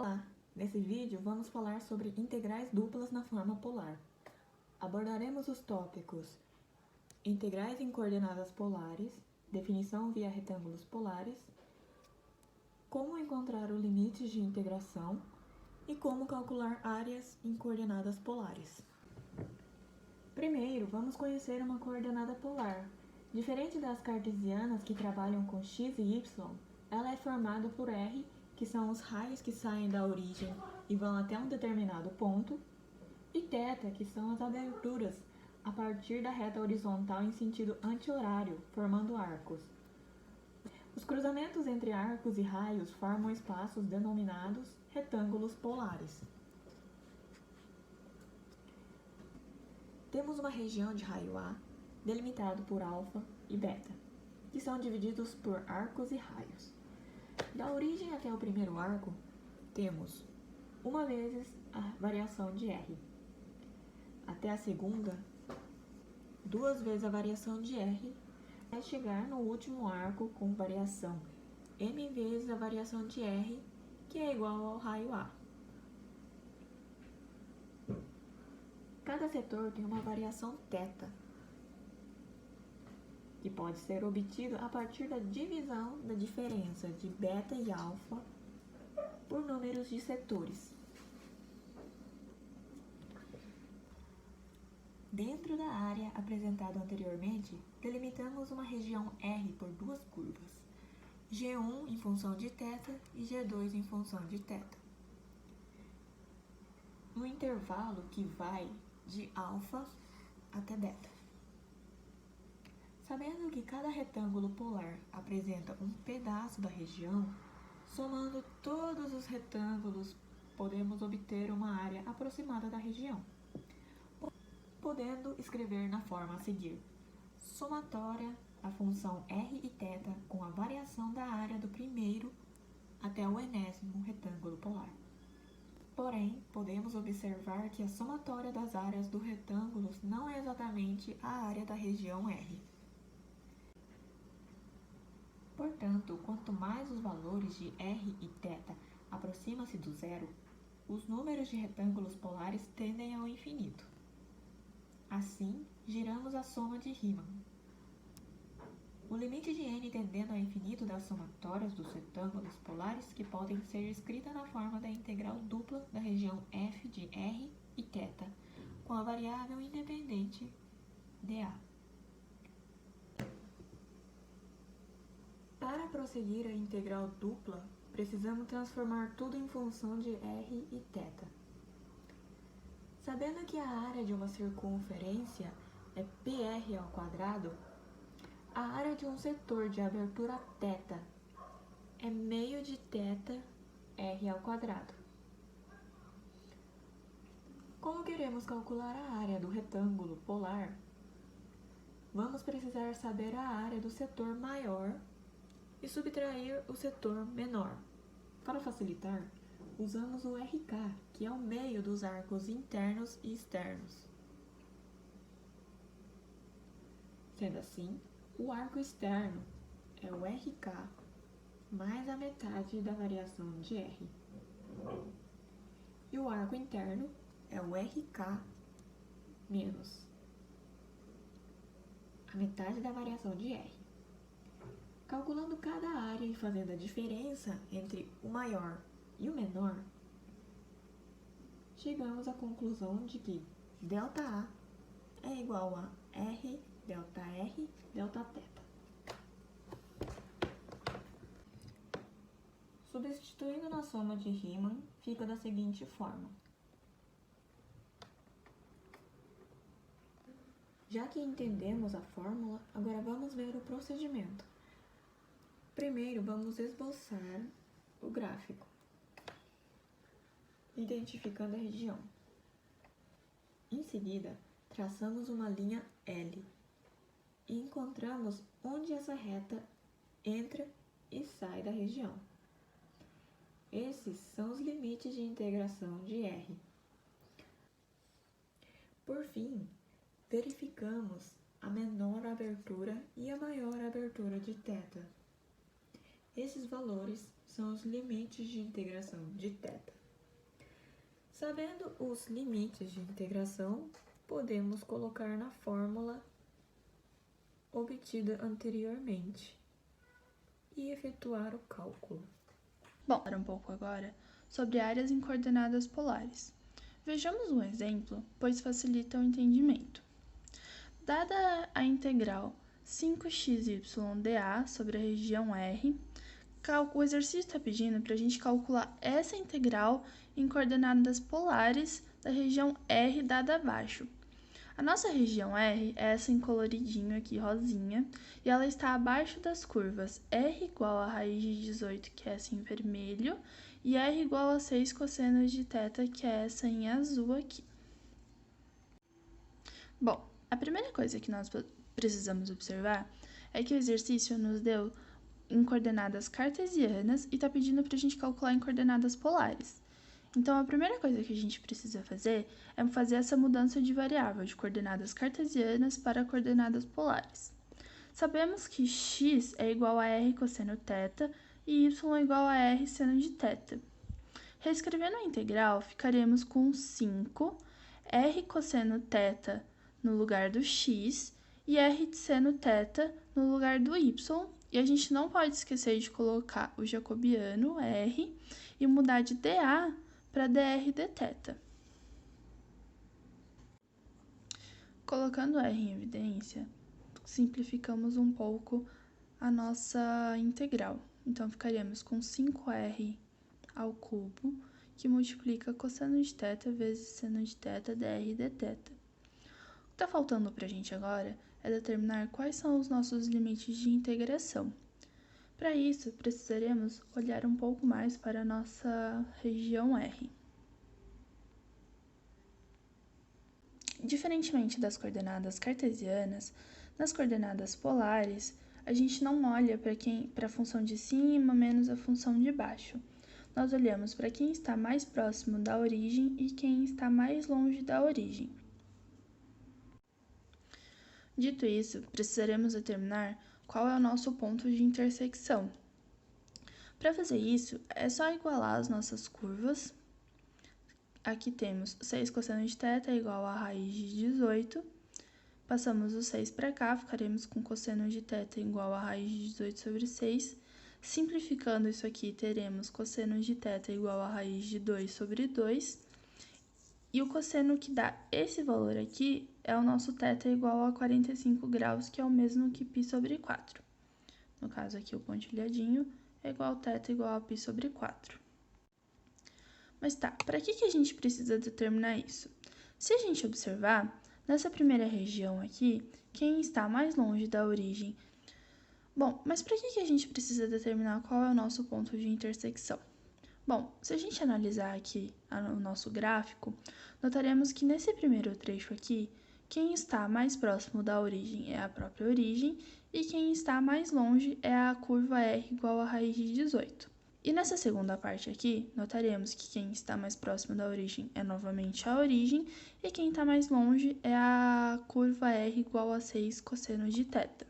Olá! Nesse vídeo vamos falar sobre integrais duplas na forma polar. Abordaremos os tópicos integrais em coordenadas polares, definição via retângulos polares, como encontrar o limite de integração e como calcular áreas em coordenadas polares. Primeiro, vamos conhecer uma coordenada polar. Diferente das cartesianas que trabalham com x e y, ela é formada por R, que são os raios que saem da origem e vão até um determinado ponto, e θ, que são as aberturas a partir da reta horizontal em sentido anti-horário, formando arcos. Os cruzamentos entre arcos e raios formam espaços denominados retângulos polares. Temos uma região de raio A, delimitado por alfa e beta, que são divididos por arcos e raios. Da origem até o primeiro arco, temos uma vezes a variação de R. Até a segunda, duas vezes a variação de R, até chegar no último arco com variação M vezes a variação de R, que é igual ao raio A. Cada setor tem uma variação θ, que pode ser obtido a partir da divisão da diferença de beta e alfa por números de setores. Dentro da área apresentada anteriormente, delimitamos uma região R por duas curvas, G1 em função de θ e G2 em função de θ. No intervalo que vai de alfa até beta. Sabendo que cada retângulo polar apresenta um pedaço da região, somando todos os retângulos, podemos obter uma área aproximada da região, podendo escrever na forma a seguir: somatória da função R e θ com a variação da área do primeiro até o enésimo retângulo polar. Porém, podemos observar que a somatória das áreas dos retângulos não é exatamente a área da região R. Portanto, quanto mais os valores de R e θ aproximam-se do zero, os números de retângulos polares tendem ao infinito. Assim, giramos a soma de Riemann. O limite de n tendendo ao infinito das somatórias dos retângulos polares que podem ser escrita na forma da integral dupla da região f de R e θ, com a variável independente dA. Para prosseguir a integral dupla, precisamos transformar tudo em função de R e θ. Sabendo que a área de uma circunferência é πr², a área de um setor de abertura θ é meio de θ r². Como queremos calcular a área do retângulo polar, vamos precisar saber a área do setor maior e subtrair o setor menor. Para facilitar, usamos o RK, que é o meio dos arcos internos e externos. Sendo assim, o arco externo é o RK mais a metade da variação de R. E o arco interno é o RK menos a metade da variação de R. Calculando cada área e fazendo a diferença entre o maior e o menor, chegamos à conclusão de que ΔA é igual a R, ΔR, Δθ. Substituindo na soma de Riemann, fica da seguinte forma. Já que entendemos a fórmula, agora vamos ver o procedimento. Primeiro, vamos esboçar o gráfico, identificando a região. Em seguida, traçamos uma linha L e encontramos onde essa reta entra e sai da região. Esses são os limites de integração de R. Por fim, verificamos a menor abertura e a maior abertura de θ. Esses valores são os limites de integração de θ. Sabendo os limites de integração, podemos colocar na fórmula obtida anteriormente e efetuar o cálculo. Bom, falar um pouco agora sobre áreas em coordenadas polares. Vejamos um exemplo, pois facilita o entendimento. Dada a integral 5xydA sobre a região R, o exercício está pedindo para a gente calcular essa integral em coordenadas polares da região R dada abaixo. A nossa região R é essa em coloridinho aqui, rosinha, e ela está abaixo das curvas R igual a raiz de 18, que é essa em vermelho, e R igual a 6 cosseno de θ, que é essa em azul aqui. Bom, a primeira coisa que nós precisamos observar é que o exercício nos deu em coordenadas cartesianas e está pedindo para a gente calcular em coordenadas polares. Então, a primeira coisa que a gente precisa fazer é fazer essa mudança de variável de coordenadas cartesianas para coordenadas polares. Sabemos que x é igual a r cosseno θ e y é igual a r seno de θ. Reescrevendo a integral, ficaremos com 5 r cosseno θ no lugar do x e r seno θ no lugar do y. E a gente não pode esquecer de colocar o jacobiano r e mudar de dA para dr dθ. Colocando r em evidência, simplificamos um pouco a nossa integral. Então, ficaríamos com 5r ao cubo, que multiplica cosseno de θ vezes seno de θ dr dθ. O que está faltando para a gente agora é determinar quais são os nossos limites de integração. Para isso, precisaremos olhar um pouco mais para a nossa região R. Diferentemente das coordenadas cartesianas, nas coordenadas polares, a gente não olha para a função de cima menos a função de baixo. Nós olhamos para quem está mais próximo da origem e quem está mais longe da origem. Dito isso, precisaremos determinar qual é o nosso ponto de intersecção. Para fazer isso, é só igualar as nossas curvas. Aqui temos 6 cosseno de θ igual a raiz de 18. Passamos o 6 para cá, ficaremos com cosseno de θ igual a raiz de 18 sobre 6. Simplificando isso aqui, teremos cosseno de θ igual a raiz de 2 sobre 2. E o cosseno que dá esse valor aqui é o nosso θ igual a 45 graus, que é o mesmo que π sobre 4. No caso aqui, o pontilhadinho é igual a θ igual a π sobre 4. Mas tá, para que a gente precisa determinar isso? Se a gente observar, nessa primeira região aqui, quem está mais longe da origem? Bom, mas para que a gente precisa determinar qual é o nosso ponto de intersecção? Bom, se a gente analisar aqui o nosso gráfico, notaremos que nesse primeiro trecho aqui, quem está mais próximo da origem é a própria origem e quem está mais longe é a curva R igual a raiz de 18. E nessa segunda parte aqui, notaremos que quem está mais próximo da origem é novamente a origem e quem está mais longe é a curva R igual a 6 cosseno de θ.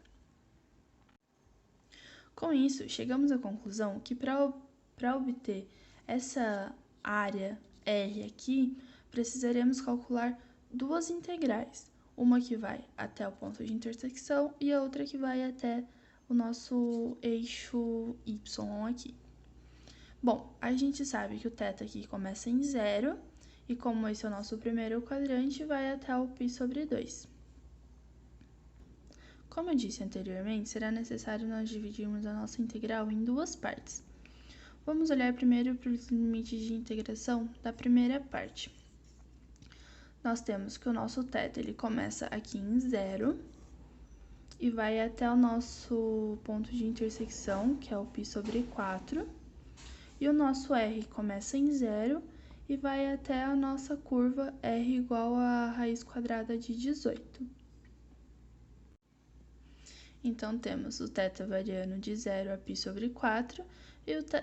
Com isso, chegamos à conclusão que para obter essa área R aqui, precisaremos calcular duas integrais. Uma que vai até o ponto de intersecção e a outra que vai até o nosso eixo Y aqui. Bom, a gente sabe que o θ aqui começa em 0, e como esse é o nosso primeiro quadrante, vai até o π sobre 2. Como eu disse anteriormente, será necessário nós dividirmos a nossa integral em duas partes. Vamos olhar primeiro para os limites de integração da primeira parte. Nós temos que o nosso θ ele começa aqui em 0 e vai até o nosso ponto de intersecção, que é o π sobre 4. E o nosso R começa em 0 e vai até a nossa curva R igual a raiz quadrada de 18. Então, temos o θ variando de 0 a π sobre 4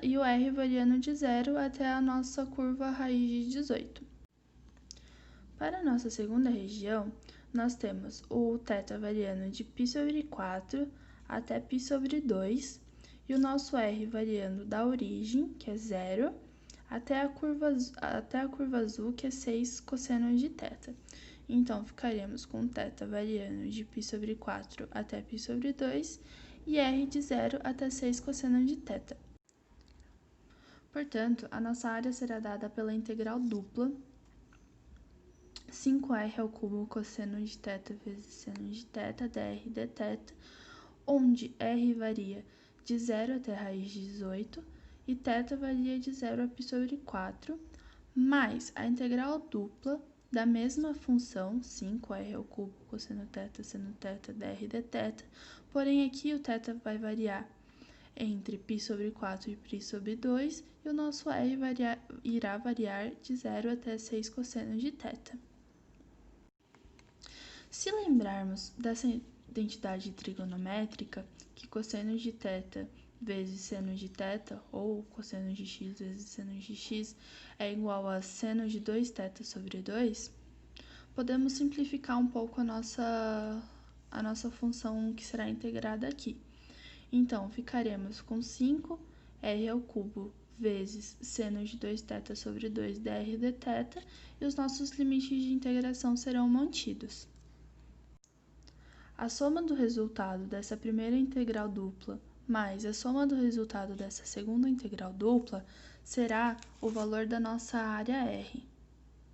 e o R variando de 0 até a nossa curva raiz de 18. Para a nossa segunda região, nós temos o θ variando de π sobre 4 até π sobre 2, e o nosso R variando da origem, que é 0, até a curva azul, que é 6 cosseno de θ. Então, ficaremos com θ variando de π sobre 4 até π sobre 2 e R de 0 até 6 cosseno de θ. Portanto, a nossa área será dada pela integral dupla 5R ao cubo cosseno de θ vezes seno de θ dr dθ, onde R varia de 0 até a raiz de 18 e θ varia de 0 a π sobre 4, mais a integral dupla da mesma função, 5R ao cubo cosseno θ seno θ dr dθ, porém aqui o θ vai variar entre π sobre 4 e π sobre 2, e o nosso R irá variar de 0 até 6 cosseno de θ. Se lembrarmos dessa identidade trigonométrica, que cosseno de θ vezes seno de θ, ou cosseno de x vezes seno de x, é igual a seno de 2θ sobre 2, podemos simplificar um pouco a nossa função que será integrada aqui. Então, ficaremos com 5R ao cubo vezes seno de 2θ sobre 2 dr dθ, e os nossos limites de integração serão mantidos. A soma do resultado dessa primeira integral dupla mais a soma do resultado dessa segunda integral dupla será o valor da nossa área R.